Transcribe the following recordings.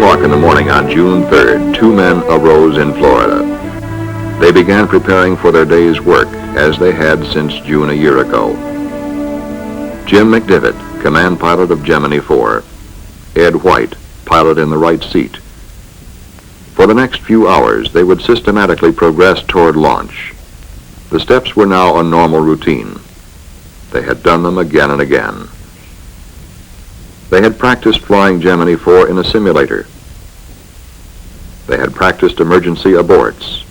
o'clock in the morning on June 3rd, two men arose in Florida. They began preparing for their day's work, as they had since June a year ago. Jim McDivitt, command pilot of Gemini 4. Ed White, pilot in the right seat. For the next few hours, they would systematically progress toward launch. The steps were now a normal routine. They had done them again and again. They had practiced flying Gemini 4 in a simulator. They had practiced emergency aborts.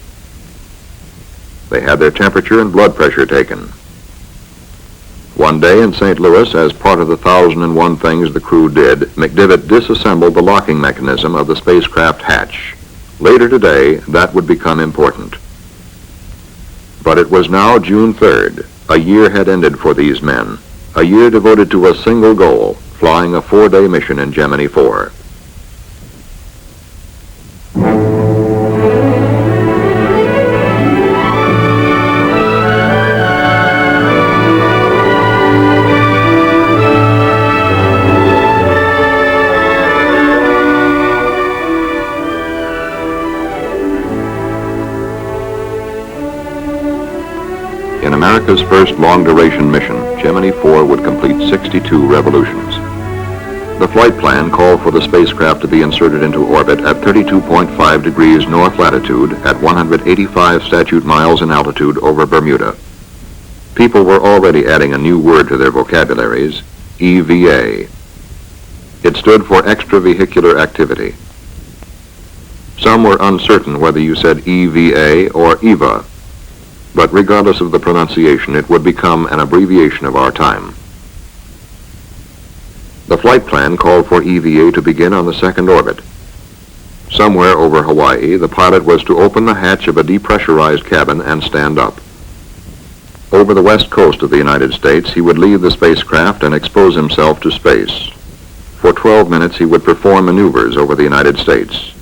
They had their temperature and blood pressure taken. One day in St. Louis, as part of the 1,001 things the crew did, McDivitt disassembled the locking mechanism of the spacecraft hatch. Later today, that would become important. But it was now June 3rd. A year had ended for these men. A year devoted to a single goal, flying a 4-day mission in Gemini 4. In America's first long-duration mission, Gemini 4 would complete 62 revolutions. The flight plan called for the spacecraft to be inserted into orbit at 32.5 degrees north latitude at 185 statute miles in altitude over Bermuda. People were already adding a new word to their vocabularies, EVA. It stood for extravehicular activity. Some were uncertain whether you said EVA or EVA, but regardless of the pronunciation, it would become an abbreviation of our time. The flight plan called for EVA to begin on the second orbit. Somewhere over Hawaii, the pilot was to open the hatch of a depressurized cabin and stand up. Over the west coast of the United States, he would leave the spacecraft and expose himself to space. For 12 minutes, he would perform maneuvers over the United States.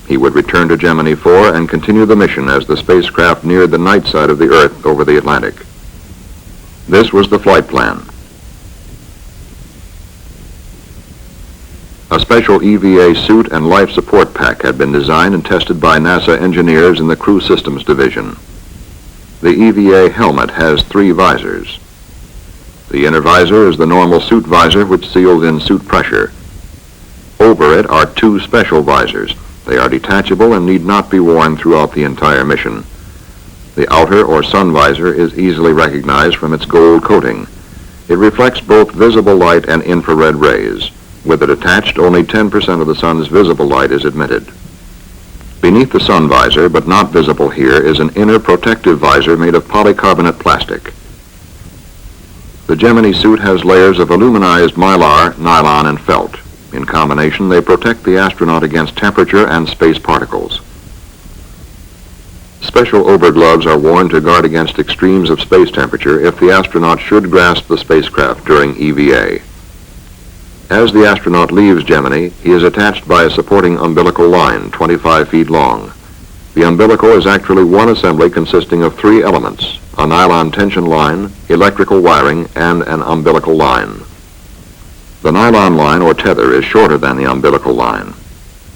He would return to Gemini 4 and continue the mission as the spacecraft neared the night side of the Earth over the Atlantic. This was the flight plan. A special EVA suit and life support pack had been designed and tested by NASA engineers in the Crew Systems Division. The EVA helmet has 3 visors. The inner visor is the normal suit visor which seals in suit pressure. Over it are 2 special visors. They are detachable and need not be worn throughout the entire mission. The outer or sun visor is easily recognized from its gold coating. It reflects both visible light and infrared rays. With it attached, only 10% of the sun's visible light is admitted. Beneath the sun visor, but not visible here, is an inner protective visor made of polycarbonate plastic. The Gemini suit has layers of aluminized mylar, nylon, and felt. In combination, they protect the astronaut against temperature and space particles. Special overgloves are worn to guard against extremes of space temperature if the astronaut should grasp the spacecraft during EVA. As the astronaut leaves Gemini, he is attached by a supporting umbilical line 25 feet long. The umbilical is actually one assembly consisting of 3 elements: a nylon tension line, electrical wiring, and an umbilical line. The nylon line or tether is shorter than the umbilical line.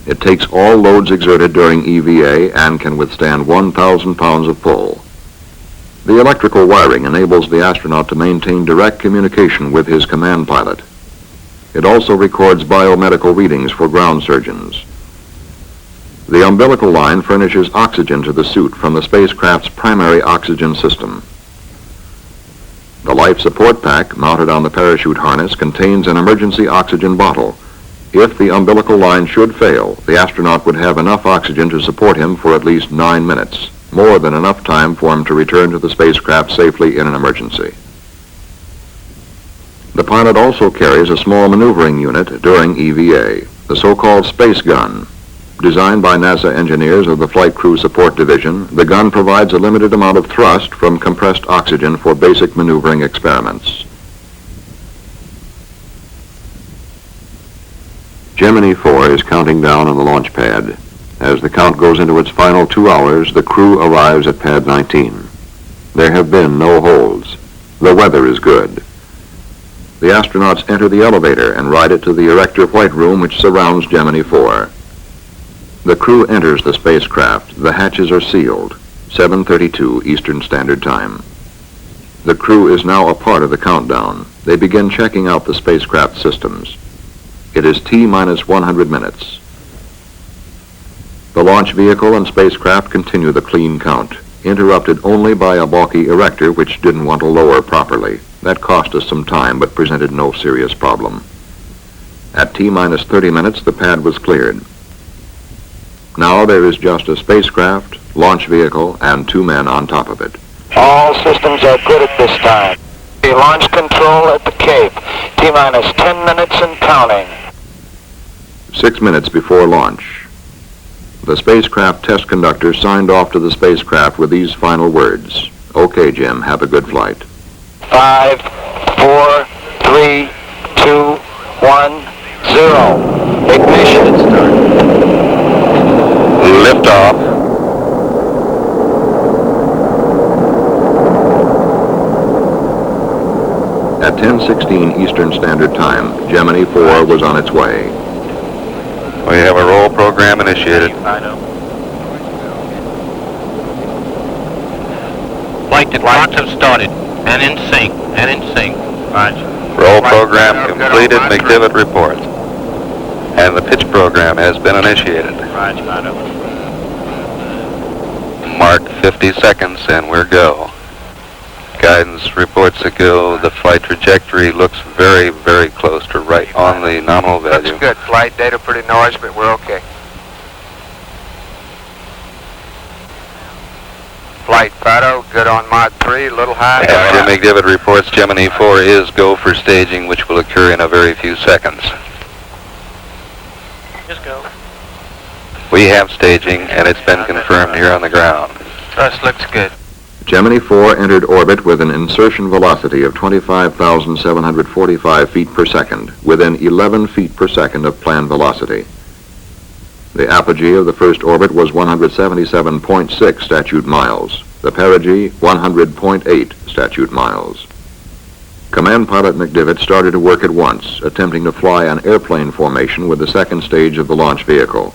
It takes all loads exerted during EVA and can withstand 1,000 pounds of pull. The electrical wiring enables the astronaut to maintain direct communication with his command pilot. It also records biomedical readings for ground surgeons. The umbilical line furnishes oxygen to the suit from the spacecraft's primary oxygen system. The life support pack, mounted on the parachute harness, contains an emergency oxygen bottle. If the umbilical line should fail, the astronaut would have enough oxygen to support him for at least 9 minutes, more than enough time for him to return to the spacecraft safely in an emergency. The pilot also carries a small maneuvering unit during EVA, the so-called space gun. Designed by NASA engineers of the Flight Crew Support Division, the gun provides a limited amount of thrust from compressed oxygen for basic maneuvering experiments. Gemini 4 is counting down on the launch pad. As the count goes into its final 2 hours, the crew arrives at pad 19. There have been no holds. The weather is good. The astronauts enter the elevator and ride it to the Erector White Room, which surrounds Gemini 4. The crew enters the spacecraft. The hatches are sealed. 7:32 Eastern Standard Time. The crew is now a part of the countdown. They begin checking out the spacecraft systems. It is T-minus 100 minutes. The launch vehicle and spacecraft continue the clean count, interrupted only by a balky erector which didn't want to lower properly. That cost us some time but presented no serious problem. At T-minus 30 minutes, the pad was cleared. Now there is just a spacecraft, launch vehicle, and 2 men on top of it. All systems are good at this time. The launch control at the Cape. T-minus 10 minutes and counting. 6 minutes before launch. The spacecraft test conductor signed off to the spacecraft with these final words. "Okay, Jim, have a good flight." 5, 4, 3, 2, 1, 0. Ignition start. Liftoff. At 10:16 Eastern Standard Time, Gemini 4 was on its way. We have a roll program initiated. I know. Flight clocks have started, and in sync, Roger. Roll program completed, McDivitt reports. And the pitch program has been initiated. Roger, I know. Mark 50 seconds and we're go. Guidance reports a go. The flight trajectory looks very, very close to right on the nominal value. Looks good. Flight data pretty noisy, but we're okay. Flight photo, good on Mach 3, a little high. And Jim McDivitt reports Gemini 4 is go for staging, which will occur in a very few seconds. Just go. We have staging, and it's been confirmed here on the ground. Thrust looks good. Gemini 4 entered orbit with an insertion velocity of 25,745 feet per second, within 11 feet per second of planned velocity. The apogee of the first orbit was 177.6 statute miles. The perigee, 100.8 statute miles. Command Pilot McDivitt started to work at once, attempting to fly an airplane formation with the second stage of the launch vehicle.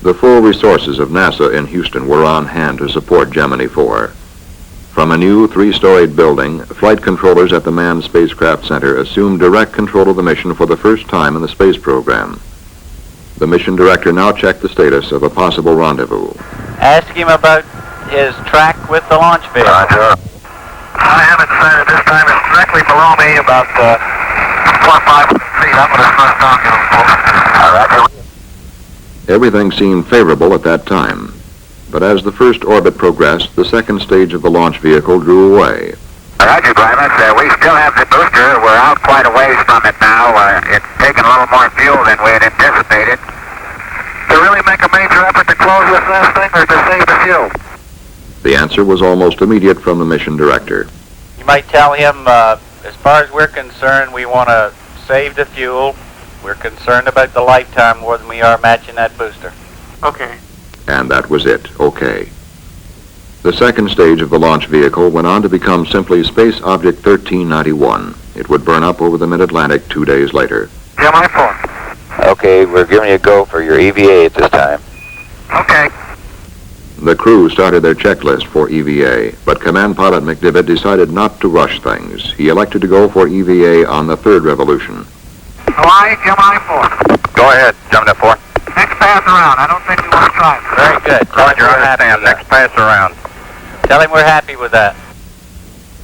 The full resources of NASA in Houston were on hand to support Gemini 4. From a new 3-storied building, flight controllers at the Manned Spacecraft Center assumed direct control of the mission for the first time in the space program. The mission director now checked the status of a possible rendezvous. Ask him about his track with the launch vehicle. Roger. I haven't sighted this time. It's directly below me, about 4 or 5 feet. I'm going to thrust down here. Roger. Everything seemed favorable at that time. But as the first orbit progressed, the second stage of the launch vehicle drew away. Roger, Grimes. We still have the booster. We're out quite a ways from it now. It's taken a little more fuel than we had anticipated. To really make a major effort to close this last thing or to save the fuel? The answer was almost immediate from the mission director. You might tell him, as far as we're concerned, we want to save the fuel. We're concerned about the lifetime more than we are matching that booster. Okay. And that was it. Okay. The second stage of the launch vehicle went on to become simply Space Object 1391. It would burn up over the mid-Atlantic 2 days later. Gemini 4. Okay, we're giving you a go for your EVA at this time. Okay. The crew started their checklist for EVA, but Command Pilot McDivitt decided not to rush things. He elected to go for EVA on the third revolution. Hawaii, Gemini 4. Go ahead, Gemini 4. Next pass around. I don't think we want to try. Very good. Roger, I understand. Next pass around. Tell him we're happy with that.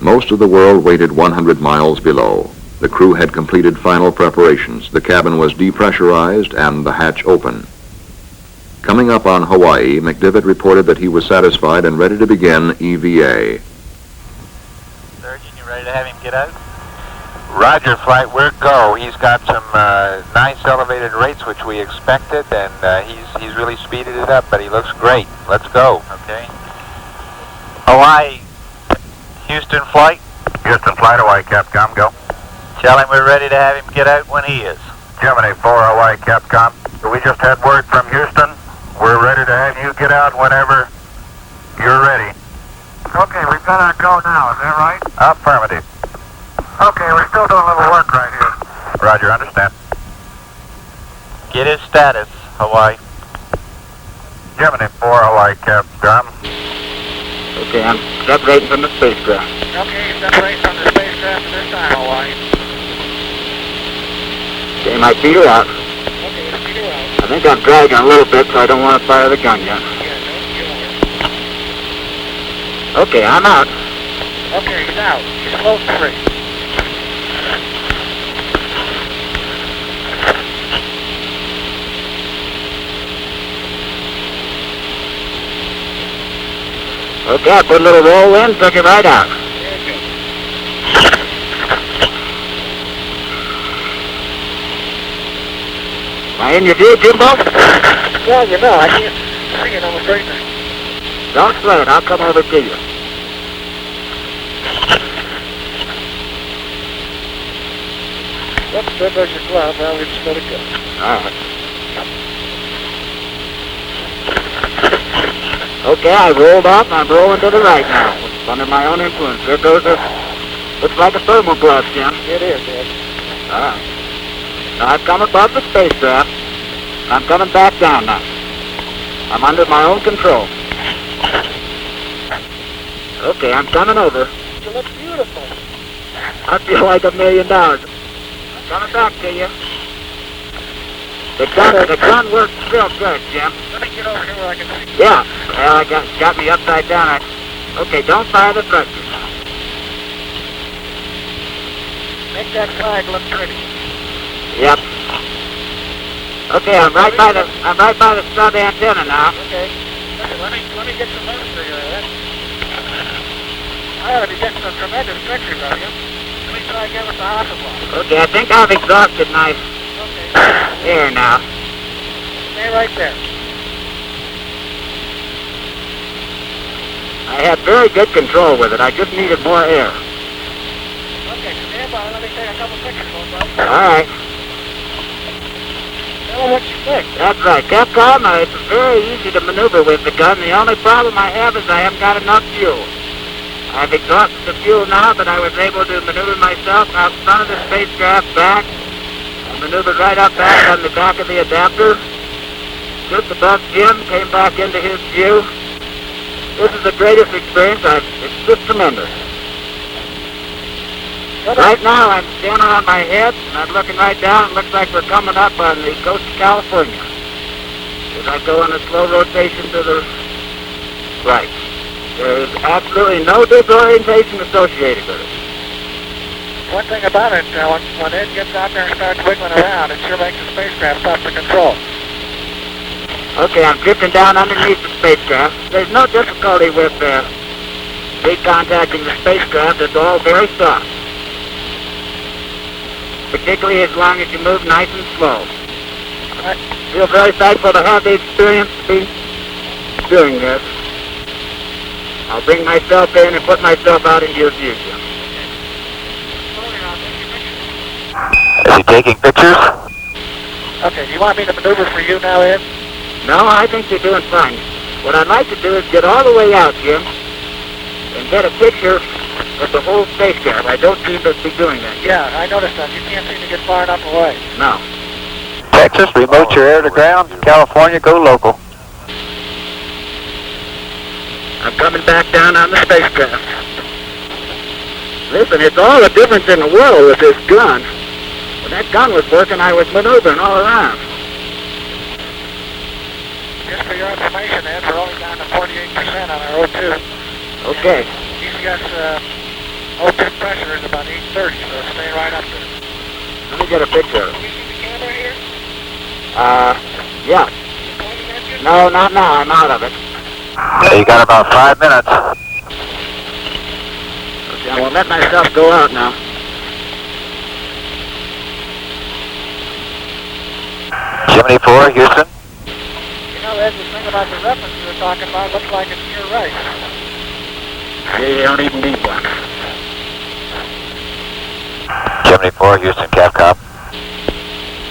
Most of the world waited 100 miles below. The crew had completed final preparations. The cabin was depressurized and the hatch open. Coming up on Hawaii, McDivitt reported that he was satisfied and ready to begin EVA. Surgeon, you ready to have him get out? Roger, flight, we're go. He's got some nice elevated rates, which we expected, and he's really speeded it up, but he looks great. Let's go. Okay. Hawaii, Houston flight. Houston flight, Hawaii, Capcom, go. Tell him we're ready to have him get out when he is. Gemini 4, Hawaii, Capcom. We just had word from Houston. We're ready to have you get out whenever you're ready. Okay, we've got our go now. Is that right? Affirmative. Okay, we're still doing a little work right here. Roger, understand. Get his status, Hawaii. Gemini 4, Hawaii, Cap, Durham. Okay, I'm separating from the spacecraft. Okay, separate from the spacecraft at this time, Hawaii. Okay, my feet are out. Okay, the feet are out. I think I'm dragging a little bit, so I don't want to fire the gun yet. Yeah, don't get over. Okay, I'm out. Okay, he's out. He's close to free. Okay, I put a little roll in, took it right out. Very good. Am I in your view, Jimbo? Well, you know, I can't see it on the screen. Don't sweat it, I'll come over to you. Oops, there goes your glove. Well, we just let it go. All right. Okay, I rolled off and I'm rolling to the right now. Under my own influence. There goes a... Looks like a thermal glove, Jim. It is, Ed. All right. Now I've come above the spacecraft. I'm coming back down now. I'm under my own control. Okay, I'm coming over. You look beautiful. I feel like $1 million. I'm coming back to you. The gun works real good, Jim. Let me get over here where I can see. Yeah. Well, I got me upside down. Okay, don't fire the thrusters. Make that flag look pretty. Yep. Okay, I'm right by the sub antenna now. Okay. Listen, let me get some notes for you. I ought to be getting some tremendous pictures of you. Let me try again with the Hasselblad. Okay, I think I've exhausted my Okay. air now. Stay right there. I had very good control with it. I just needed more air. Okay, stand by. Let me take a couple pictures of them. All right. Tell them what you think. That's right. Capcom, it's very easy to maneuver with the gun. The only problem I have is I haven't got enough fuel. I've exhausted the fuel now, but I was able to maneuver myself out front of the spacecraft back. I maneuvered right up back on the back of the adapter. Just above Jim, came back into his view. This is the greatest experience. It's just tremendous. Right now, I'm standing on my head, and I'm looking right down. It looks like we're coming up on the coast of California. As I go in a slow rotation to the right. There is absolutely no disorientation associated with it. One thing about it, when Ed gets out there and starts wiggling around, it sure makes the spacecraft tough to control. Okay, I'm drifting down underneath the spacecraft. There's no difficulty with recontacting the spacecraft. It's all very soft. Particularly as long as you move nice and slow. I feel very thankful to have the experience to be doing this. I'll bring myself in and put myself out into your view, Jim. Is he taking pictures? Okay, do you want me to maneuver for you now, Ed? No, I think you're doing fine. What I'd like to do is get all the way out, Jim, and get a picture of the whole spacecraft. I don't seem to be doing that. Yeah, I noticed that. You can't seem to get far enough away. No. Texas, remote your air to ground. California, go local. I'm coming back down on the spacecraft. Listen, it's all the difference in the world with this gun. When that gun was working, I was maneuvering all around. Just for your information, Ed, we're only down to 48% on our O2. Okay. DCS O2 pressure is about 830, so stay right up there. Let me get a picture of it. Can you see the camera here? Yeah. You pointing at you? No, not now. I'm out of it. You got about 5 minutes. Okay, I will let myself go out now. Gemini 4, Houston. You know, Ed, the thing about the reference you were talking about looks like it's your right. You don't even need one. Gemini 4, Houston, Capcom.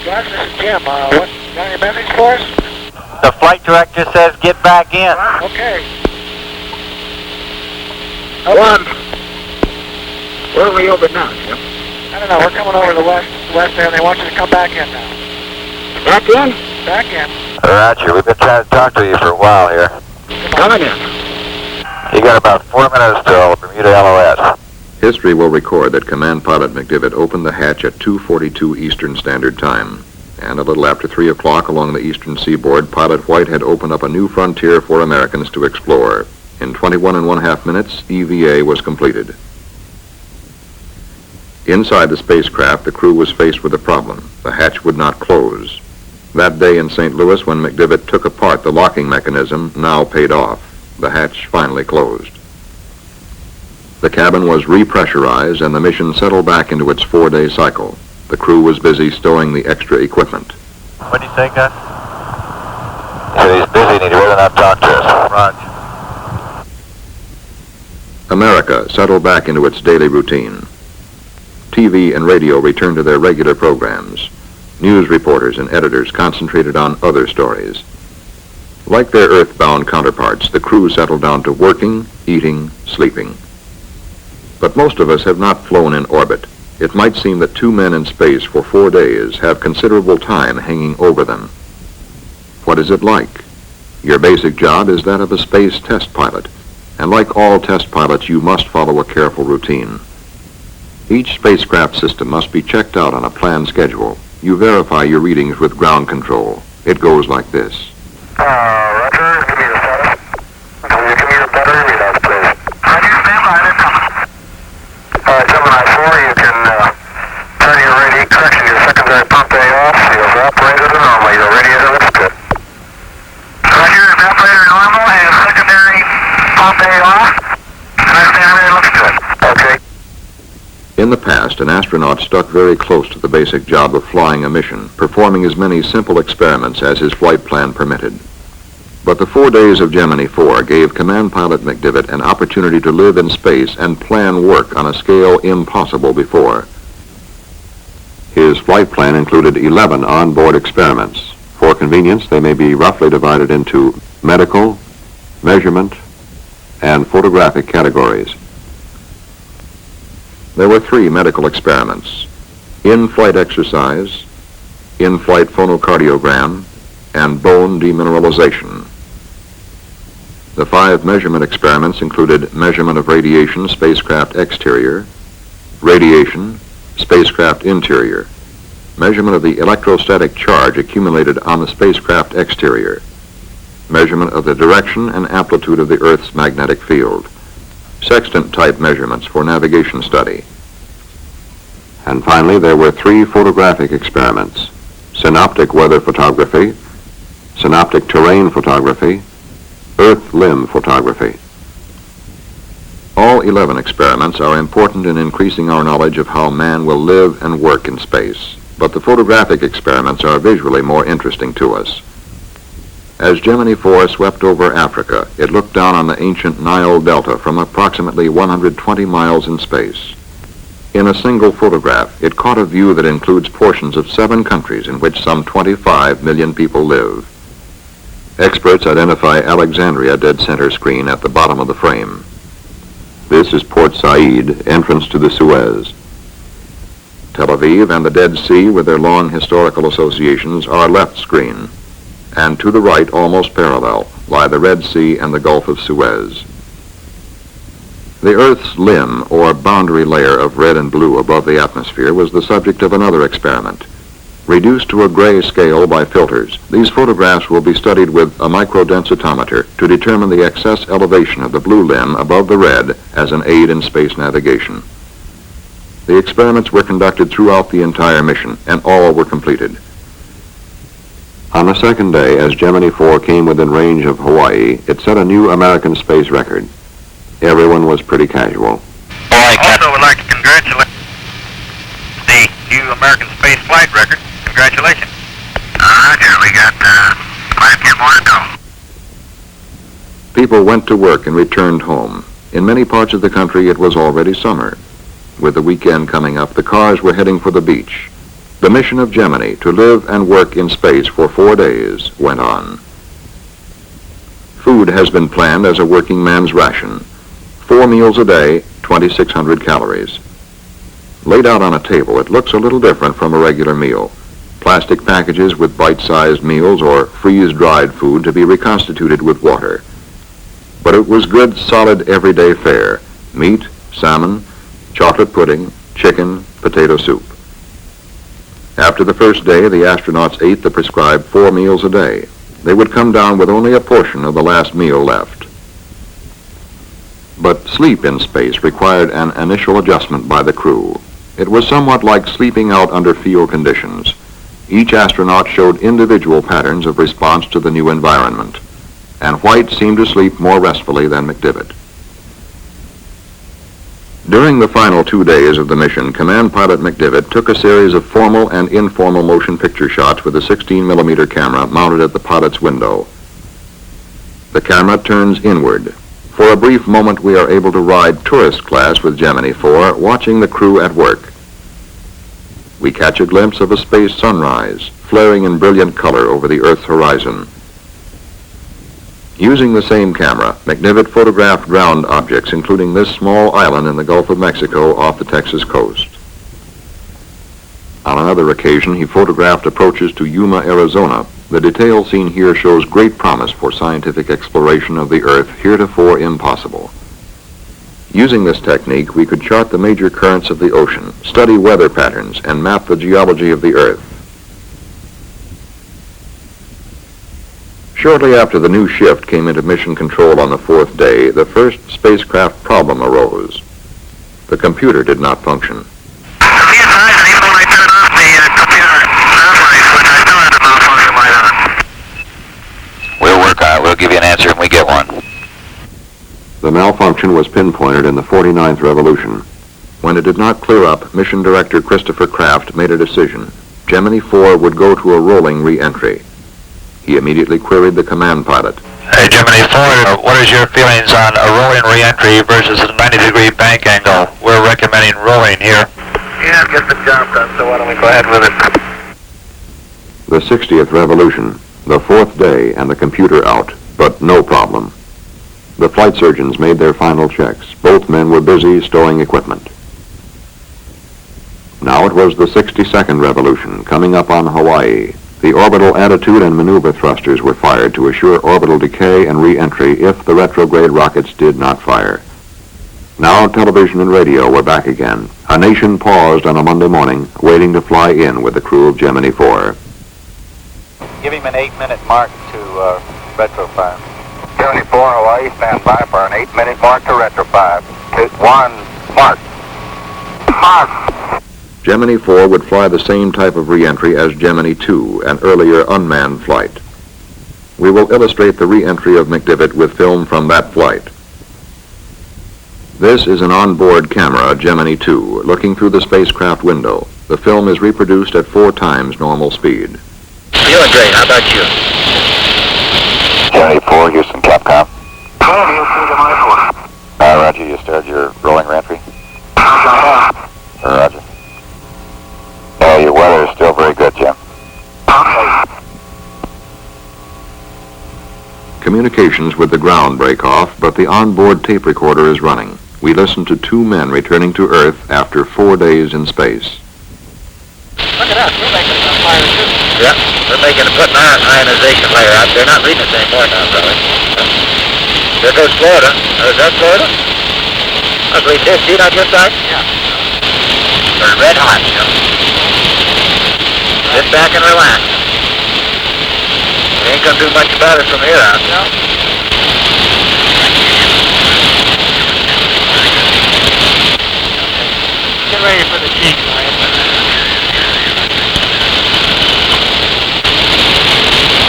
Guys, this is Jim. Got any message for us? The flight director says get back in. Okay. One. Where are we over now, Jim? I don't know, we're coming over the west there, and they want you to come back in now. Back in? Back in. Roger, we've been trying to talk to you for a while here. Coming in. You got about 4 minutes till Bermuda LOS. History will record that Command Pilot McDivitt opened the hatch at 2:42 Eastern Standard Time. And a little after 3 o'clock along the eastern seaboard, Pilot White had opened up a new frontier for Americans to explore. In 21½ minutes, EVA was completed. Inside the spacecraft, the crew was faced with a problem. The hatch would not close. That day in St. Louis, when McDivitt took apart the locking mechanism, now paid off. The hatch finally closed. The cabin was repressurized and the mission settled back into its 4-day cycle. The crew was busy stowing the extra equipment. What do you say, Gus? He said he's busy and he'd rather not talk to us. Roger. America settled back into its daily routine. TV and radio returned to their regular programs. News reporters and editors concentrated on other stories. Like their earthbound counterparts, the crew settled down to working, eating, sleeping. But most of us have not flown in orbit. It might seem that 2 men in space for 4 days have considerable time hanging over them. What is it like? Your basic job is that of a space test pilot, and like all test pilots, you must follow a careful routine. Each spacecraft system must be checked out on a planned schedule. You verify your readings with ground control. It goes like this. Roger, give me the status. Can you give me your battery readouts, please? Roger, stand by, they're coming. Gemini 4, you can turn your radiator correction, your secondary pump A off. Seals are operated normally. Your radiator looks good. Roger, operator normal and secondary pump A off. And generator looks good. Okay. In the past, an astronaut stuck very close to the basic job of flying a mission, performing as many simple experiments as his flight plan permitted. But the 4 days of Gemini 4 gave Command Pilot McDivitt an opportunity to live in space and plan work on a scale impossible before. His flight plan included 11 onboard experiments. For convenience, they may be roughly divided into medical, measurement, and photographic categories. There were 3 medical experiments: in-flight exercise, in-flight phonocardiogram, and bone demineralization. The 5 measurement experiments included measurement of radiation, spacecraft exterior, radiation, spacecraft interior, measurement of the electrostatic charge accumulated on the spacecraft exterior, measurement of the direction and amplitude of the Earth's magnetic field, sextant-type measurements for navigation study. And finally, there were 3 photographic experiments: synoptic weather photography, synoptic terrain photography, Earth limb photography. All 11 experiments are important in increasing our knowledge of how man will live and work in space, but the photographic experiments are visually more interesting to us. As Gemini 4 swept over Africa, it looked down on the ancient Nile Delta from approximately 120 miles in space. In a single photograph, it caught a view that includes portions of 7 countries in which some 25 million people live. Experts identify Alexandria dead center screen at the bottom of the frame. This is Port Said, entrance to the Suez. Tel Aviv and the Dead Sea, with their long historical associations, are left screen. And to the right, almost parallel, lie the Red Sea and the Gulf of Suez. The Earth's limb, or boundary layer of red and blue above the atmosphere, was the subject of another experiment. Reduced to a gray scale by filters, these photographs will be studied with a microdensitometer to determine the excess elevation of the blue limb above the red as an aid in space navigation. The experiments were conducted throughout the entire mission, and all were completed. On the second day, as Gemini 4 came within range of Hawaii, it set a new American space record. Everyone was pretty casual. I also would like to congratulate the new American space flight record. Congratulations. Roger, we got quite a few more to go. People went to work and returned home. In many parts of the country, it was already summer. With the weekend coming up, the cars were heading for the beach. The mission of Gemini, to live and work in space for 4 days, went on. Food has been planned as a working man's ration. 4 meals a day, 2,600 calories. Laid out on a table, it looks a little different from a regular meal. Plastic packages with bite-sized meals or freeze-dried food to be reconstituted with water. But it was good, solid, everyday fare. Meat, salmon, chocolate pudding, chicken, potato soup. After the first day, the astronauts ate the prescribed 4 meals a day. They would come down with only a portion of the last meal left. But sleep in space required an initial adjustment by the crew. It was somewhat like sleeping out under field conditions. Each astronaut showed individual patterns of response to the new environment, and White seemed to sleep more restfully than McDivitt. During the final 2 days of the mission, Command Pilot McDivitt took a series of formal and informal motion picture shots with a 16mm camera mounted at the pilot's window. The camera turns inward. For a brief moment, we are able to ride tourist class with Gemini 4, watching the crew at work. We catch a glimpse of a space sunrise, flaring in brilliant color over the Earth's horizon. Using the same camera, McDivitt photographed ground objects, including this small island in the Gulf of Mexico off the Texas coast. On another occasion, he photographed approaches to Yuma, Arizona. The detail seen here shows great promise for scientific exploration of the Earth, heretofore impossible. Using this technique, we could chart the major currents of the ocean, study weather patterns, and map the geology of the Earth. Shortly after the new shift came into mission control on the 4th day, the first spacecraft problem arose. The computer did not function. Be advised, even when I turn off the computer lights, which I still have the malfunction light on. We'll work on it. We'll give you an answer when we get one. The malfunction was pinpointed in the 49th revolution. When it did not clear up, Mission Director Christopher Kraft made a decision. Gemini 4 would go to a rolling re-entry. He immediately queried the command pilot. Hey, Gemini 4, what is your feelings on a rolling re-entry versus a 90-degree bank angle? We're recommending rolling here. Yeah, get the job done, so why don't we go ahead with it? The 60th revolution, the 4th day, and the computer out, but no problem. The flight surgeons made their final checks. Both men were busy stowing equipment. Now it was the 62nd revolution, coming up on Hawaii. The orbital attitude and maneuver thrusters were fired to assure orbital decay and re-entry if the retrograde rockets did not fire. Now television and radio were back again. A nation paused on a Monday morning, waiting to fly in with the crew of Gemini 4. Give him an 8-minute mark to retrofire. Gemini 4, Hawaii, stand by for an 8-minute mark to retrofire. 1, mark. Mark. Gemini 4 would fly the same type of re-entry as Gemini 2, an earlier unmanned flight. We will illustrate the re-entry of McDivitt with film from that flight. This is an onboard camera, Gemini 2, looking through the spacecraft window. The film is reproduced at 4 times normal speed. Feeling great. How about you? Gemini 4, Houston, Capcom. Well, Houston, Gemini 4. Roger, you started your rolling re-entry? Roger. Your weather is still very good, Jim. Okay. Communications with the ground break off, but the onboard tape recorder is running. We listen to 2 men returning to Earth after 4 days in space. Look at us, we're making it on fire too. Yep, they're putting our ionization layer out. They're not reading us anymore now, brother. There goes Florida. Is that Florida? I believe this. See it on your side? Yeah. They're red hot, you know. Sit back and relax. We ain't gonna do much about it from here out. No. Get ready for the cheeks, Ryan.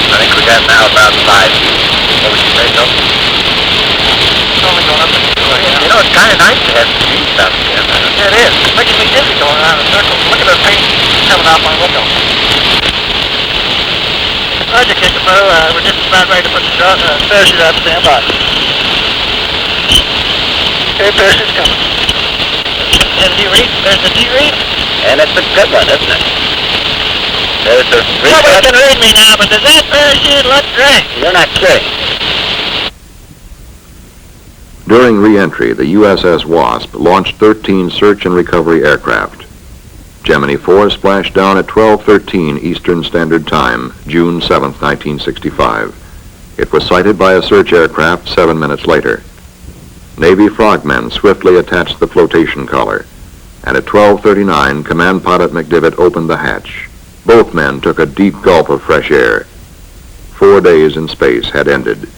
I think we got now about 5 feet. What would you say, Joe? It's only going up and through it. You know, it's kind of nice to have some speed stuff again. Yeah, it is. It's making me dizzy going around in circles. Look at the paint coming off my window. Roger, Kickapoo. We're just about ready to put the parachute out. Stand by. Okay, parachute's coming. And there's the D-read. And it's a good one, isn't it? There's the Nobody can read me now, but does that parachute look great? You're not kidding. During re-entry, the USS Wasp launched 13 search and recovery aircraft. Gemini 4 splashed down at 12:13 Eastern Standard Time, June 7, 1965. It was sighted by a search aircraft 7 minutes later. Navy frogmen swiftly attached the flotation collar, and at 12:39, Command Pilot McDivitt opened the hatch. Both men took a deep gulp of fresh air. 4 days in space had ended.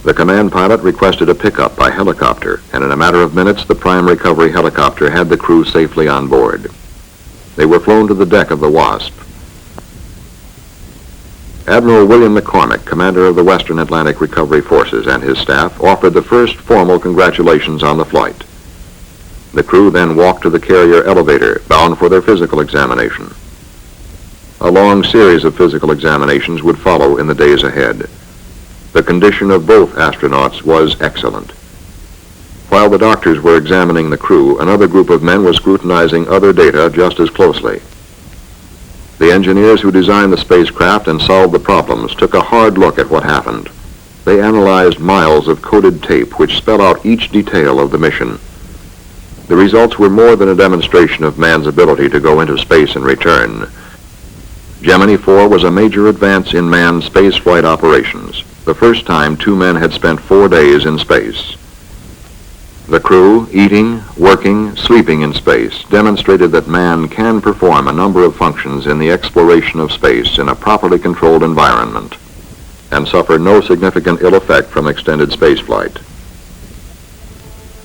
The command pilot requested a pickup by helicopter, and in a matter of minutes, the prime recovery helicopter had the crew safely on board. They were flown to the deck of the Wasp. Admiral William McCormick, commander of the Western Atlantic Recovery Forces, and his staff offered the first formal congratulations on the flight. The crew then walked to the carrier elevator, bound for their physical examination. A long series of physical examinations would follow in the days ahead. The condition of both astronauts was excellent. While the doctors were examining the crew, another group of men was scrutinizing other data just as closely. The engineers who designed the spacecraft and solved the problems took a hard look at what happened. They analyzed miles of coded tape which spell out each detail of the mission. The results were more than a demonstration of man's ability to go into space and return. Gemini 4 was a major advance in manned spaceflight operations, the first time 2 men had spent 4 days in space. The crew, eating, working, sleeping in space, demonstrated that man can perform a number of functions in the exploration of space in a properly controlled environment and suffer no significant ill effect from extended spaceflight.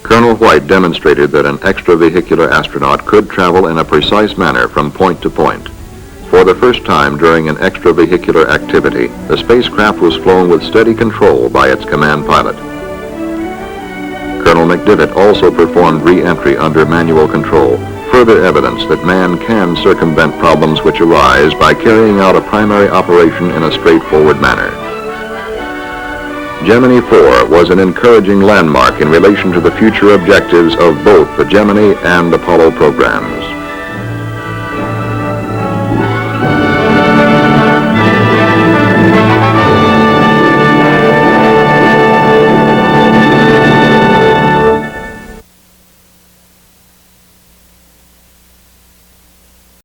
Colonel White demonstrated that an extravehicular astronaut could travel in a precise manner from point to point. For the first time during an extravehicular activity, the spacecraft was flown with steady control by its command pilot. Colonel McDivitt also performed re-entry under manual control, further evidence that man can circumvent problems which arise by carrying out a primary operation in a straightforward manner. Gemini 4 was an encouraging landmark in relation to the future objectives of both the Gemini and Apollo programs.